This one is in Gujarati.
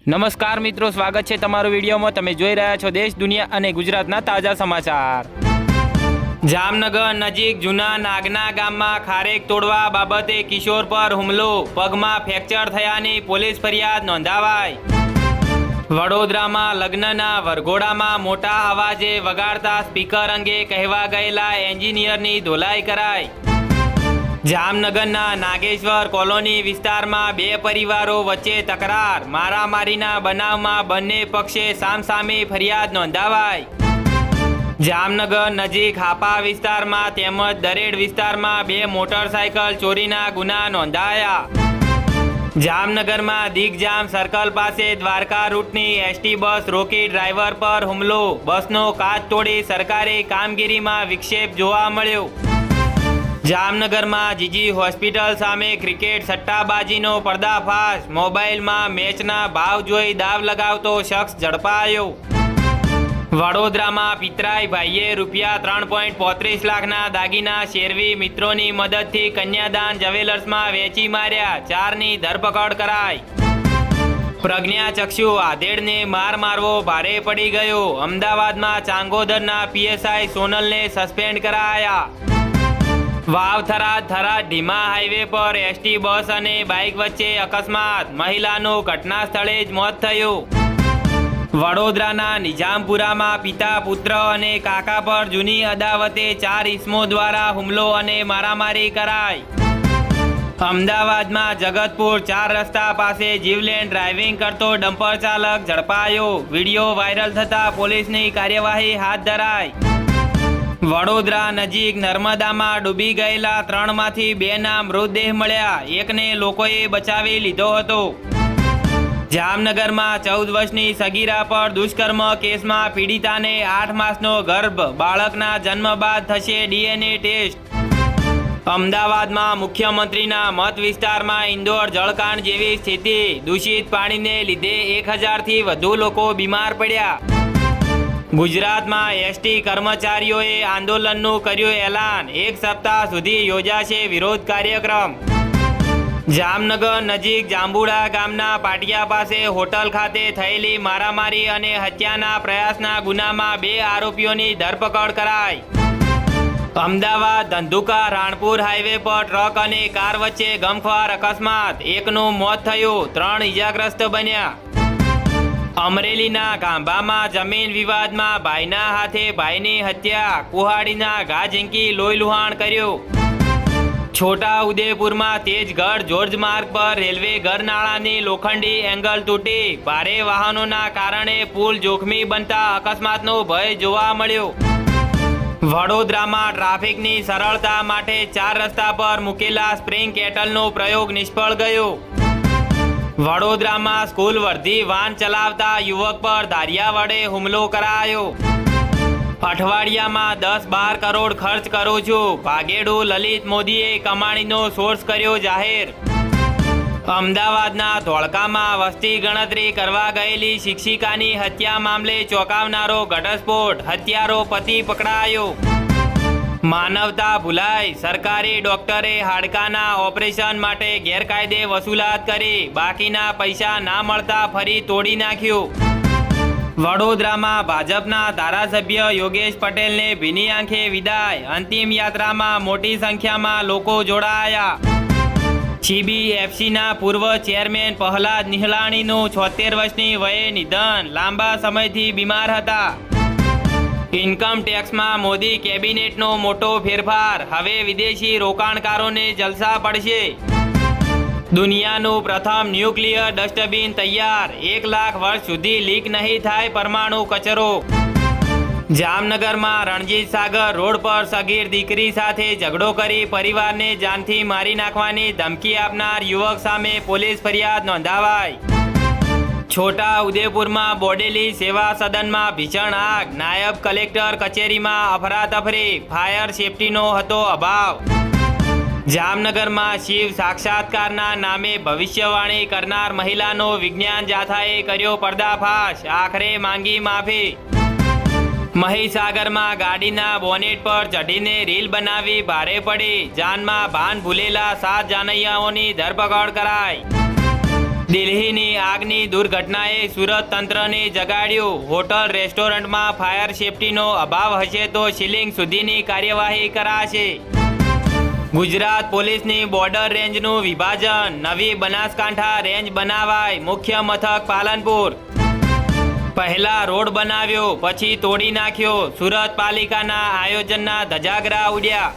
નમસ્કાર મિત્રો, સ્વાગત છે તમારું વિડીયોમાં। તમે જોઈ રહ્યા છો દેશ, દુનિયા અને ગુજરાતના તાજા સમાચાર। જામનગર નજીક જૂના નાગના ગામમાં ખારેક તોડવા બાબતે કિશોર પર હુમલો, પગમાં ફ્રેક્ચર થયાની પોલીસ ફરિયાદ નોંધાવાઈ। વડોદરામાં લગ્નના વરઘોડામાં મોટા અવાજે વગાડતા સ્પીકર અંગે કહેવા ગયેલા એન્જિનિયરની ધોલાઈ કરાઈ। જામનગરના નાગેશ્વર કોલોની વિસ્તારમાં બે પરિવારો વચ્ચે તકરાર, મારામારીના બનાવમાં બંને પક્ષે સામસામે ફરિયાદ નોંધાવાઈ। જામનગર નજીક હાપા વિસ્તારમાં તેમજ દરેડ વિસ્તારમાં બે મોટરસાયકલ ચોરીના ગુના નોંધાયા। જામનગરમાં દિગ્જામ સર્કલ પાસે દ્વારકા રૂટની એસટી બસ રોકી ડ્રાઈવર પર હુમલો, બસનો કાચ તોડી સરકારી કામગીરીમાં વિક્ષેપ જોવા મળ્યો। જામનગરમાં જીજી હોસ્પિટલ સામે ક્રિકેટ સટ્ટાબાજીનો પર્દાફાશ, મોબાઈલમાં મેચના ભાવ જોઈ દાવ લગાવતો શખ્સ ઝડપાયો। વડોદરામાં પિતરાઈ ભાઈએ રૂપિયા 3.35 લાખના દાગીના શેરવી મિત્રોની મદદથી કન્યાદાન જ્વેલર્સમાં વેચી માર્યા, 4ની ધરપકડ કરાઈ। પ્રજ્ઞાચક્ષુ આધેડને માર મારવો ભારે પડી ગયો, અમદાવાદમાં ચાંગોદરના પીએસઆઈ સોનલને સસ્પેન્ડ કરાયા। વાવ-થરાદ ધીમા હાઈવે પર એસટી બસ અને બાઇક વચ્ચે અકસ્માત, મહિલાનું ઘટના સ્થળે જ મોત થયું। વડોદરાના નિઝામપુરામાં પિતા, પુત્ર અને કાકા પર જૂની અદાવતે 4 ઇસમો દ્વારા હુમલો અને મારામારી કરાઈ। અમદાવાદમાં જગતપુર 4 રસ્તા પાસે જીવલેણ ડ્રાઇવિંગ કરતો ડમ્પર ચાલક ઝડપાયો, વિડીયો વાયરલ થતા પોલીસની કાર્યવાહી હાથ ધરાઈ। વડોદરા નજીક નર્મદામાં ડૂબી ગયેલા 3માંથી 2ના મૃતદેહ મળ્યા, 1ને લોકોએ બચાવી લીધો હતો। જામનગરમાં 14 વર્ષની સગીરા પર દુષ્કર્મ કેસમાં પીડિતાને 8 માસનો ગર્ભ, બાળકના જન્મ બાદ થશે DNA ટેસ્ટ। અમદાવાદમાં મુખ્યમંત્રીના મત વિસ્તારમાં ઇન્દોર જળકાંડ જેવી સ્થિતિ, દૂષિત પાણીને લીધે 1000થી વધુ લોકો બીમાર પડ્યા। ગુજરાતમાં એસટી કર્મચારીઓએ આંદોલનનું કર્યું એલાન, 1 સપ્તાહ સુધી યોજાશે વિરોધ કાર્યક્રમ। જામનગર નજીક જાંબુડા ગામના પાટિયા પાસે હોટલ ખાતે થયેલી મારામારી અને હત્યાના પ્રયાસના ગુનામાં 2 આરોપીઓની ધરપકડ કરાઈ। અમદાવાદ ધંધુકા રાણપુર હાઈવે પર ટ્રક અને કાર વચ્ચે ગમખ્વાર અકસ્માત, 1નું મોત થયું, 3 ઇજાગ્રસ્ત બન્યા। અમરેલીના ગાંભામાં જમીન વિવાદમાં ભાઈના હાથે ભાઈની હત્યા, કુહાડીના ઘા ઝીંકી લોહી લુહાણ કર્યું। છોટા ઉદેપુરમાં તેજગઢ જોર્જ માર્ગ પર રેલવે ગરનાળાની લોખંડી એંગલ તૂટી, ભારે વાહનોના કારણે પુલ જોખમી બનતા અકસ્માતનો ભય જોવા મળ્યો। વડોદરામાં ટ્રાફિકની સરળતા માટે 4 રસ્તા પર મૂકેલા સ્પ્રિંગ કેટલનો પ્રયોગ નિષ્ફળ ગયો। વડોદરામાં સ્કૂલ વર્ધી વાન ચલાવતા યુવક પર ધારિયા વડે હુમલો કરાયો। અઠવાડિયામાં 10-12 કરોડ ખર્ચ કરું છું, ભાગેડુ લલિત મોદીએ કમાણીનો સોર્સ કર્યો જાહેર। અમદાવાદના ધોળકામાં વસ્તી ગણતરી કરવા ગયેલી શિક્ષિકાની હત્યા મામલે ચોંકાવનારો ઘટસ્ફોટ, હત્યારો પતિ પકડાયો। માનવતા ભૂલાઈ, સરકારી ડોક્ટરે હાડકાના ઓપરેશન માટે ગેરકાયદે વસૂલાત કરી, બાકીના પૈસા ના મળતા ફરી તોડી નાખ્યું। વડોદરામાં ભાજપના ધારાસભ્ય યોગેશ પટેલને ભીની આંખે વિદાય, અંતિમ યાત્રામાં મોટી સંખ્યામાં લોકો જોડાયા। CBFCના પૂર્વ ચેરમેન પ્રહલાદ નિહલાણીનું 76 વર્ષની વયે નિધન, લાંબા સમયથી બીમાર હતા। ઇન્કમ ટેક્સમાં મોદી કેબિનેટનો મોટો ફેરફાર, હવે વિદેશી રોકાણકારોને જલસા પડશે। દુનિયાનું પ્રથમ ન્યુક્લિયર ડસ્ટબિન તૈયાર, 1 લાખ વર્ષ સુધી લીક નહીં થાય પરમાણુ કચરો। જામનગરમાં રણજીત સાગર રોડ પર સગીર દીકરી સાથે ઝઘડો કરી પરિવારને જાનથી મારી નાખવાની ધમકી આપનાર યુવક સામે પોલીસ ફરિયાદ નોંધાવાઈ। છોટા ઉદેપુરમાં બોડેલી સેવા સદનમાં ભીષણ આગ, નાયબ કલેક્ટર કચેરીમાં અફરાતફરી, ફાયર સેફટીનો હતો અભાવ। જામનગરમાં શિવ સાક્ષાત્કારના નામે ભવિષ્યવાણી કરનાર મહિલાનો વિજ્ઞાન જાથાએ કર્યો પર્દાફાશ, આખરે માંગી માફી। મહીસાગરમાં ગાડીના બોનેટ પર ચઢીને રીલ બનાવી ભારે પડી, જાનમાં ભાન ભૂલેલા 7 જાનૈયાઓની ધરપકડ કરાઈ। દિલ્હીની આગની દુર્ઘટનાએ સુરત તંત્રને જગાડ્યું. હોટલ રેસ્ટોરન્ટમાં ફાયર સેફટીનો અભાવ હશે તો સીલિંગ સુધીની કાર્યવાહી કરાશે. ગુજરાત પોલીસની બોર્ડર રેન્જનું વિભાજન, નવી બનાસકાંઠા રેન્જ બનાવાય. મુખ્ય મથક પાલનપુર. પહેલા રોડ બનાવ્યો, પછી તોડી નાખ્યો. સુરત પાલિકાના આયોજનના ધજાગરા ઉડ્યા.